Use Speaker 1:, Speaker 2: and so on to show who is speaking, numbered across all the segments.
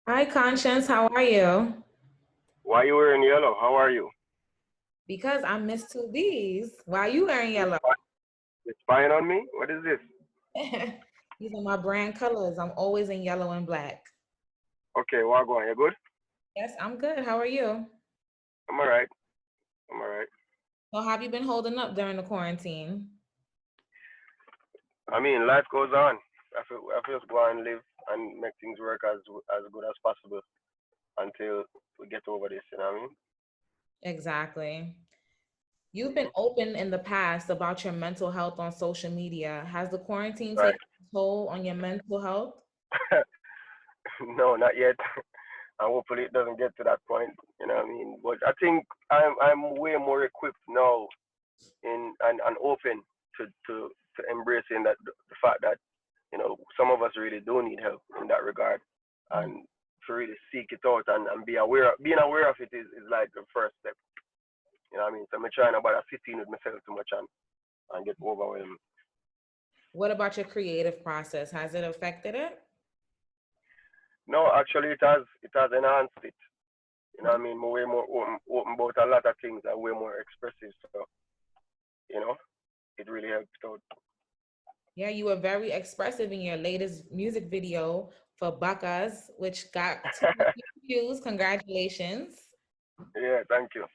Speaker 1: Hi, Konshens. How are you?
Speaker 2: Why you wearing yellow? How are you?
Speaker 1: Because I miss two B's. Why are you wearing
Speaker 2: You
Speaker 1: yellow?
Speaker 2: spy, you spying on me? What is this?
Speaker 1: These are my brand colors. I'm always in yellow and black.
Speaker 2: Okay, Wagwan, you good?
Speaker 1: Yes, I'm good. How are you?
Speaker 2: I'm alright. I'm alright.
Speaker 1: So, how have you been holding up during the quarantine?
Speaker 2: I mean, life goes on. I feel just go and live and make things work as good as possible until we get over this. You know what I mean?
Speaker 1: Exactly. You've been open in the past about your mental health on social media. Has the quarantine
Speaker 2: Right.
Speaker 1: taken a toll on your mental health?
Speaker 2: No, not yet. And hopefully it doesn't get to that point. You know what I mean? But I think I'm way more equipped now and open to embracing the fact that some of us really do need help in that regard,
Speaker 1: Mm.
Speaker 2: and to really seek it out and be aware. Being aware of it is like the first step. You know what I mean? So I'm trying about sitting with myself too much and get overwhelmed.
Speaker 1: What about your creative process? Has it affected it?
Speaker 2: No, actually, it has enhanced it. You know what I mean? I'm way more open about a lot of things and way more expressive. So you know, it really helped out.
Speaker 1: Yeah, you were very expressive in your latest music video for Bakas, which got 2 million views. Congratulations.
Speaker 2: Yeah, thank you.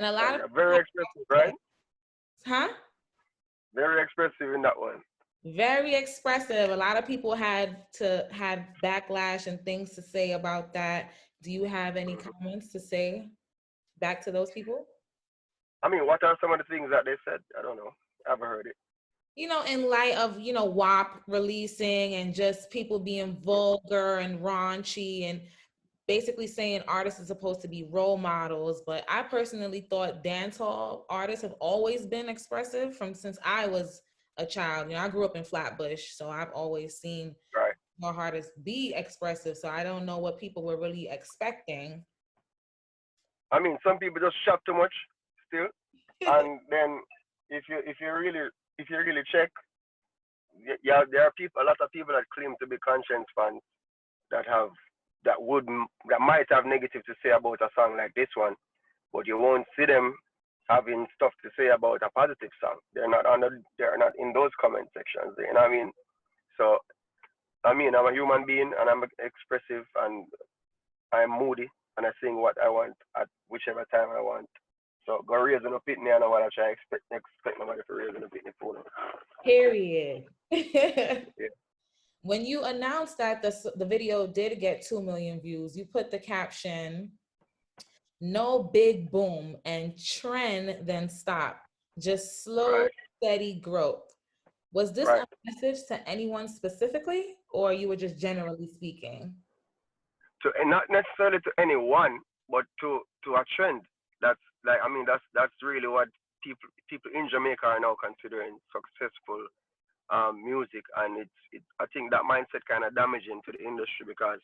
Speaker 1: And a lot
Speaker 2: Thank
Speaker 1: of
Speaker 2: you.
Speaker 1: people
Speaker 2: Very expressive, right?
Speaker 1: had, huh?
Speaker 2: Very expressive in that one.
Speaker 1: Very expressive. A lot of people had backlash and things to say about that. Do you have any
Speaker 2: Mhm.
Speaker 1: comments to say back to those people?
Speaker 2: I mean, what are some of the things that they said? I don't know. I haven't heard it.
Speaker 1: In light of, WAP releasing and just people being vulgar and raunchy and basically saying artists are supposed to be role models. But I personally thought dancehall artists have always been expressive from since I was a child. I grew up in Flatbush, so I've always seen
Speaker 2: Right.
Speaker 1: our artists be expressive. So I don't know what people were really expecting.
Speaker 2: I mean, some people just shop too much still, and then if you really check, yeah, there are people, a lot of people that claim to be conscience fans that have that might have negative to say about a song like this one, but you won't see them having stuff to say about a positive song. They're not in those comment sections. You know what I mean? So I mean, I'm a human being and I'm expressive and I'm moody and I sing what I want at whichever time I want. So go raise an opinion and what I try expect nobody to raise an opinion for.
Speaker 1: Period.
Speaker 2: Yeah.
Speaker 1: When you announced that the video did get 2 million views, you put the caption, "No big boom and trend then stop, just slow,
Speaker 2: Right.
Speaker 1: steady growth." Was this
Speaker 2: Right.
Speaker 1: a message to anyone specifically, or you were just generally speaking?
Speaker 2: To and not necessarily to anyone, but to a trend. That's like I mean that's really what people in Jamaica are now considering successful music, and I think that mindset kind of damaging to the industry because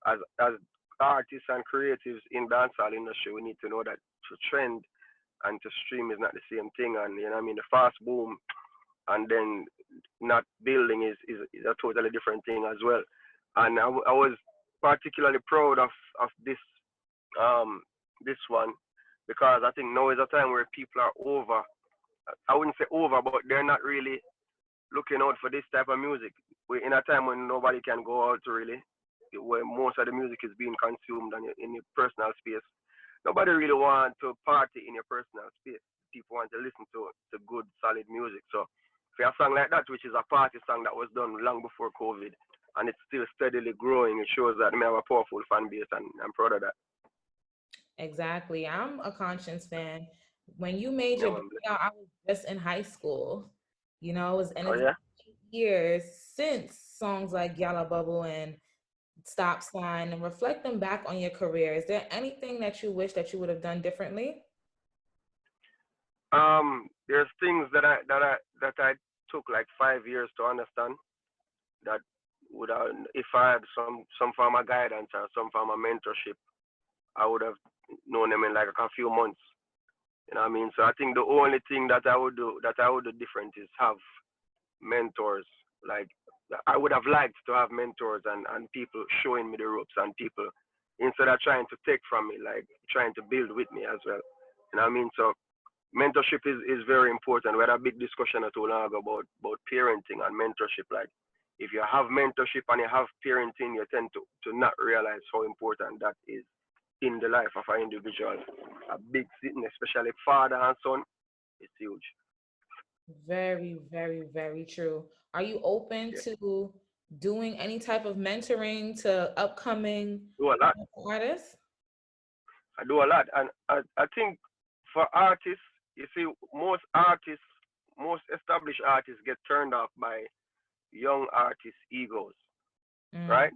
Speaker 2: as artists and creatives in dancehall industry, we need to know that to trend and to stream is not the same thing, and you know what I mean the fast boom and then not building is a totally different thing as well. And I was particularly proud of um this one because I think now is a time where people are over. I wouldn't say over, but they're not really looking out for this type of music. We're in a time when nobody can go out to really, where most of the music is being consumed in your personal space. Nobody really wants to party in your personal space. People want to listen to good, solid music. So for a song like that, which is a party song that was done long before COVID, and it's still steadily growing, it shows that we have a powerful fan base, and I'm proud of that.
Speaker 1: Exactly. I'm a Conscience fan. When you made
Speaker 2: Yeah,
Speaker 1: your
Speaker 2: man.
Speaker 1: breakout, I was just in high school. And
Speaker 2: Oh
Speaker 1: it's
Speaker 2: yeah.
Speaker 1: been 8 years since songs like Yalla Bubble and Stop Sign. And reflecting back on your career, is there anything that you wish that you would have done differently?
Speaker 2: There's things that I took like 5 years to understand that would have, if I had some form of guidance or some form of mentorship, I would have known them in like a few months. You know what I mean? So I think the only thing that I would do different is have mentors, like I would have liked to have mentors and people showing me the ropes and people instead of trying to take from me, like trying to build with me as well. You know what I mean? So mentorship is very important. We had a big discussion not too long ago about parenting and mentorship. Like if you have mentorship and you have parenting, you tend to not realize how important that is in the life of an individual. A big thing, especially father and son, it's huge.
Speaker 1: Very, very, very true. Are you open
Speaker 2: Yeah.
Speaker 1: to doing any type of mentoring to upcoming
Speaker 2: Do a lot.
Speaker 1: artists?
Speaker 2: I do a lot. And I think for artists, you see, most artists, most established artists get turned off by young artists' egos,
Speaker 1: Mm,
Speaker 2: right?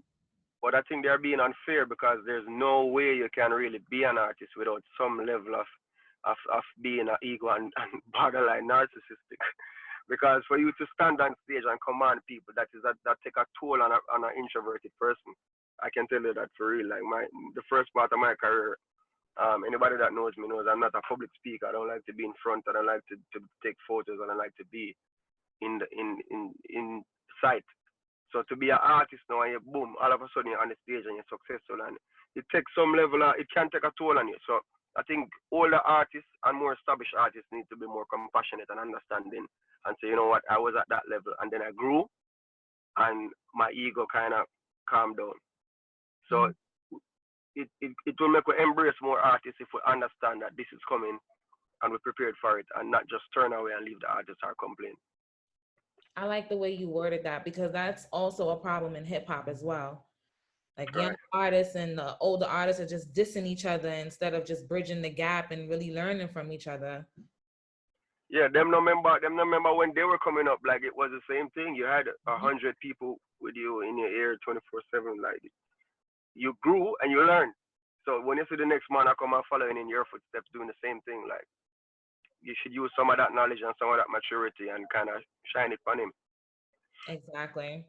Speaker 2: But I think they're being unfair because there's no way you can really be an artist without some level of being an ego and borderline narcissistic. Because for you to stand on stage and command people, that take a toll on an introverted person. I can tell you that for real. Like the first part of my career, anybody that knows me knows I'm not a public speaker. I don't like to be in front. I don't like to take photos. I don't like to be in sight. So to be an artist now, and you boom, all of a sudden you're on the stage and you're successful, and it takes some level. It can take a toll on you. So I think older artists and more established artists need to be more compassionate and understanding, and say, you know what, I was at that level, and then I grew, and my ego kind of calmed down. So
Speaker 1: mm.
Speaker 2: it will make we embrace more artists if we understand that this is coming and we're prepared for it, and not just turn away and leave the artists or complain.
Speaker 1: I like the way you worded that because that's also a problem in hip hop as well. Like young
Speaker 2: Right.
Speaker 1: artists and the older artists are just dissing each other instead of just bridging the gap and really learning from each other.
Speaker 2: Yeah, them no remember when they were coming up, like it was the same thing. You had 100 people with you in your ear 24/7. Like you grew and you learned. So when you see the next man I come and following in your footsteps doing the same thing, like you should use some of that knowledge and some of that maturity and kind of shine it on him.
Speaker 1: Exactly.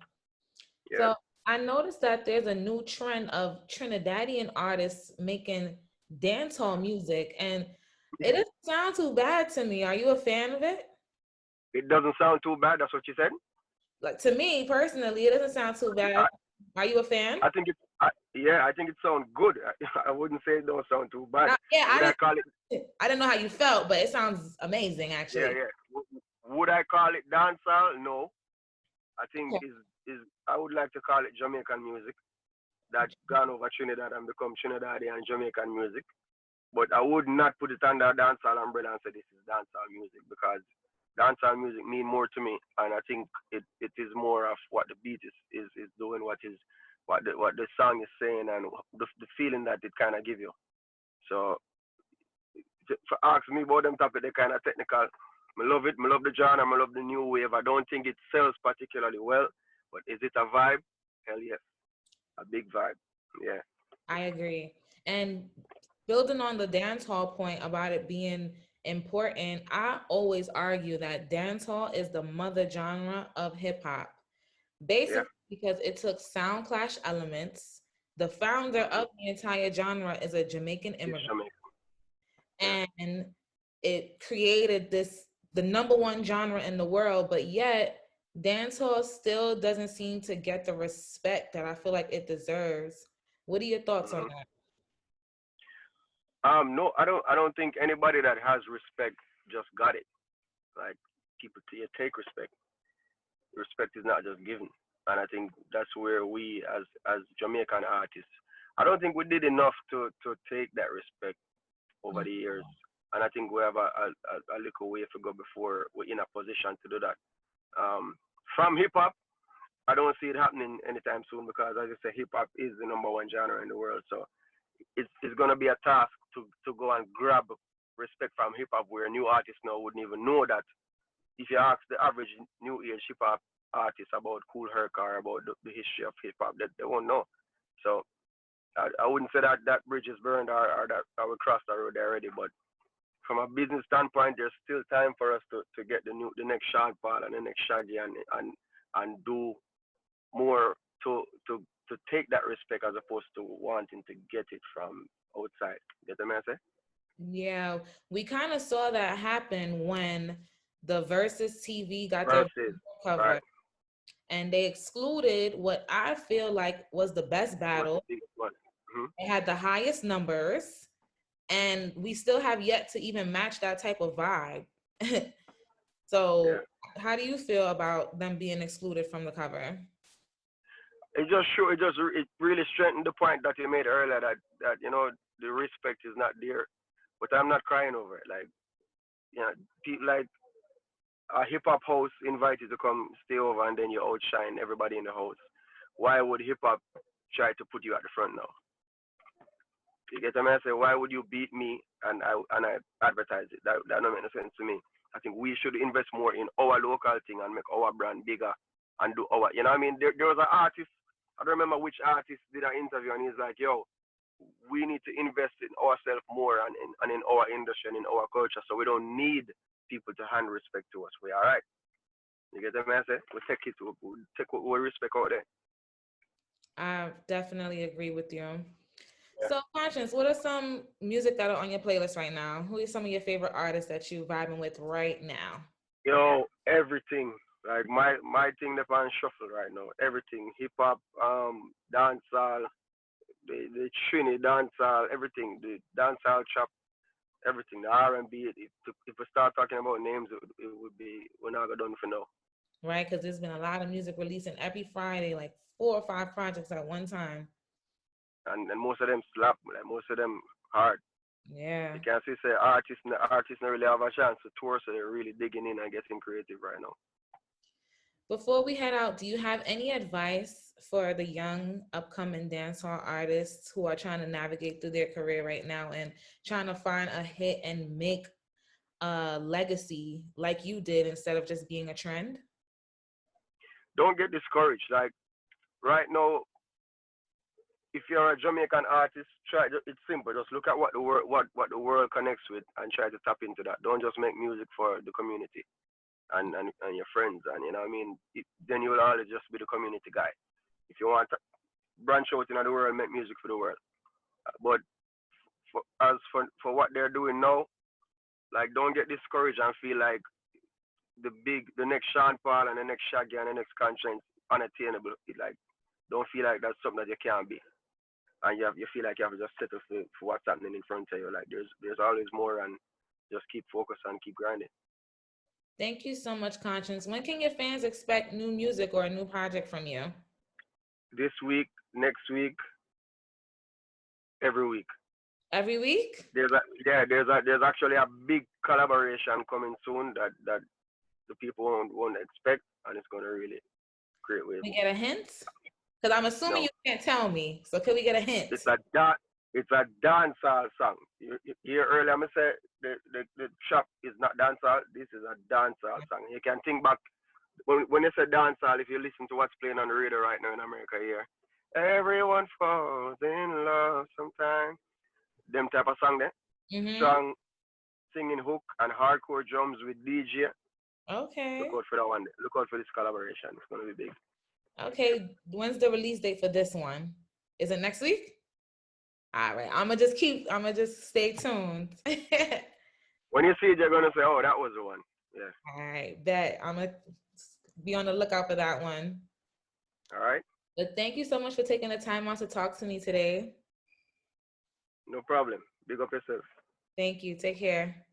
Speaker 2: Yeah.
Speaker 1: So I noticed that there's a new trend of Trinidadian artists making dancehall music, and it doesn't sound too bad to me. Are you a fan of it?
Speaker 2: It doesn't sound too bad. That's what you said.
Speaker 1: Like to me personally, it doesn't sound too bad.
Speaker 2: I,
Speaker 1: Are you a fan?
Speaker 2: I think yeah, I think it sounds good. I wouldn't say it don't sound too bad.
Speaker 1: Yeah,
Speaker 2: Would I call it?
Speaker 1: I didn't know how you felt, but it sounds amazing
Speaker 2: Yeah,
Speaker 1: actually.
Speaker 2: yeah. Would I call it dancehall? No. I think is I would like to call it Jamaican music that gone over Trinidad and become Trinidadian and Jamaican music. But I would not put it under dancehall umbrella and say this is dancehall music because dancehall music mean more to me, and I think it is more of what the beat is doing, what the song is saying, and the feeling that it kind of give you. So for ask me about them topic, they kind of technical. I love it. I love the genre. I love the new wave. I don't think it sells particularly well, but is it a vibe? Hell yes, a big vibe. Yeah.
Speaker 1: I agree. And building on the dance hall point about it being important, I always argue that dance hall is the mother genre of hip hop.
Speaker 2: Yeah.
Speaker 1: Basically, because it took sound clash elements. The founder of the entire genre is a Jamaican
Speaker 2: It's
Speaker 1: immigrant,
Speaker 2: Jamaica. Yeah.
Speaker 1: and it created this the number one genre in the world, but yet dancehall still doesn't seem to get the respect that I feel like it deserves. What are your thoughts on
Speaker 2: hmm
Speaker 1: that?
Speaker 2: No, I don't think anybody that has respect just got it. Like people, you take respect. Respect is not just given, and I think that's where we, as Jamaican artists, I don't think we did enough to take that respect over
Speaker 1: Mm.
Speaker 2: the years, and I think we have a little way to go before we're in a position to do that. From hip hop, I don't see it happening anytime soon because, as I say, hip hop is the number one genre in the world. So it's gonna be a task to go and grab respect from hip hop, where new artists now wouldn't even know that. If you ask the average new age hip hop artist about Cool Herc or about the history of hip hop, that they won't know. So I wouldn't say that that bridge is burned or that I we crossed the road already, but from a business standpoint, there's still time for us to get the next Sean Paul and the next Shaggy and do more to take that respect as opposed to wanting to get it from outside. Get the message?
Speaker 1: Yeah, we kind of saw that happen when the Versus TV got their
Speaker 2: Versus, right?
Speaker 1: cover. and they excluded what I feel like was the best
Speaker 2: What's the
Speaker 1: battle.
Speaker 2: biggest one? Hmm.
Speaker 1: It had the highest numbers, and we still have yet to even match that type of vibe.
Speaker 2: Yeah.
Speaker 1: So, how do you feel about them being excluded from the cover?
Speaker 2: It really strengthened the point that you made earlier that the respect is not there. But I'm not crying over it. Like, people like a hip hop host invite you to come stay over and then you outshine everybody in the house. Why would hip hop try to put you at the front now? You get what I say? Why would you beat me and I advertise it? That don't make no sense to me. I think we should invest more in our local thing and make our brand bigger and do our. You know what I mean? There was an artist. I don't remember which artist did an interview and he's like, "Yo, we need to invest in ourselves more and in our industry and in our culture, so we don't need people to hand respect to us. We all right." You get what I say? We take it. We take what we respect out there.
Speaker 1: I definitely agree with you.
Speaker 2: Yeah.
Speaker 1: So, Conscience, what are some music that are on your playlist right now? Who are some of your favorite artists that you vibing with right now?
Speaker 2: Everything. Like my thing that on shuffle right now. Everything. Hip hop, dancehall, the Trini dancehall, everything. The dancehall chop, everything. The R&B. If we start talking about names, it would be we're not gonna done for now.
Speaker 1: Right? Because there's been a lot of music releasing every Friday, like 4 or 5 projects at one time.
Speaker 2: And most of them slap. Like most of them hard.
Speaker 1: Yeah.
Speaker 2: You can see say artists don't really have a chance to tour, so they're really digging in and getting creative right now.
Speaker 1: Before we head out, do you have any advice for the young upcoming dancehall artists who are trying to navigate through their career right now and trying to find a hit and make a legacy like you did instead of just being a trend?
Speaker 2: Don't get discouraged. Like right now, if you're a Jamaican artist, try. It's simple. Just look at what the world connects with and try to tap into that. Don't just make music for the community and your friends and you know what I mean. Then you will always just be the community guy. If you want to branch out in the world, make music for the world. But for what they're doing now, like don't get discouraged and feel like the next Sean Paul and the next Shaggy and the next Konshens unattainable. Like don't feel like that's something that you can't be. And you feel like you have to just settle for what's happening in front of you. Like there's always more, and just keep focused and keep grinding.
Speaker 1: Thank you so much, Conscience. When can your fans expect new music or a new project from you?
Speaker 2: This week, next week, every week.
Speaker 1: Every week?
Speaker 2: There's actually a big collaboration coming soon that the people won't expect, and it's gonna really create waves.
Speaker 1: We get a hint? Because I'm assuming
Speaker 2: No,
Speaker 1: you can't tell me. So can we get a hint?
Speaker 2: it's a dancehall song. You hear earlier I say the shop is not dancehall. This is a dancehall song. You can think back when you say dancehall. If you listen to what's playing on the radio right now in America here, everyone falls in love sometimes. Them type of song there.
Speaker 1: Mm-hmm.
Speaker 2: Strong singing hook and hardcore drums with DJ.
Speaker 1: Okay.
Speaker 2: Look out for that one. Look out for this collaboration. It's gonna be big.
Speaker 1: Okay. When's the release date for this one? Is it next week? All right. I'm gonna just stay tuned.
Speaker 2: When you see it, you're gonna say, "Oh, that was the one." Yeah.
Speaker 1: All right. Bet. I'm gonna be on the lookout for that one.
Speaker 2: All right.
Speaker 1: But thank you so much for taking the time out to talk to me today.
Speaker 2: No problem. Big up yourself.
Speaker 1: Thank you. Take care.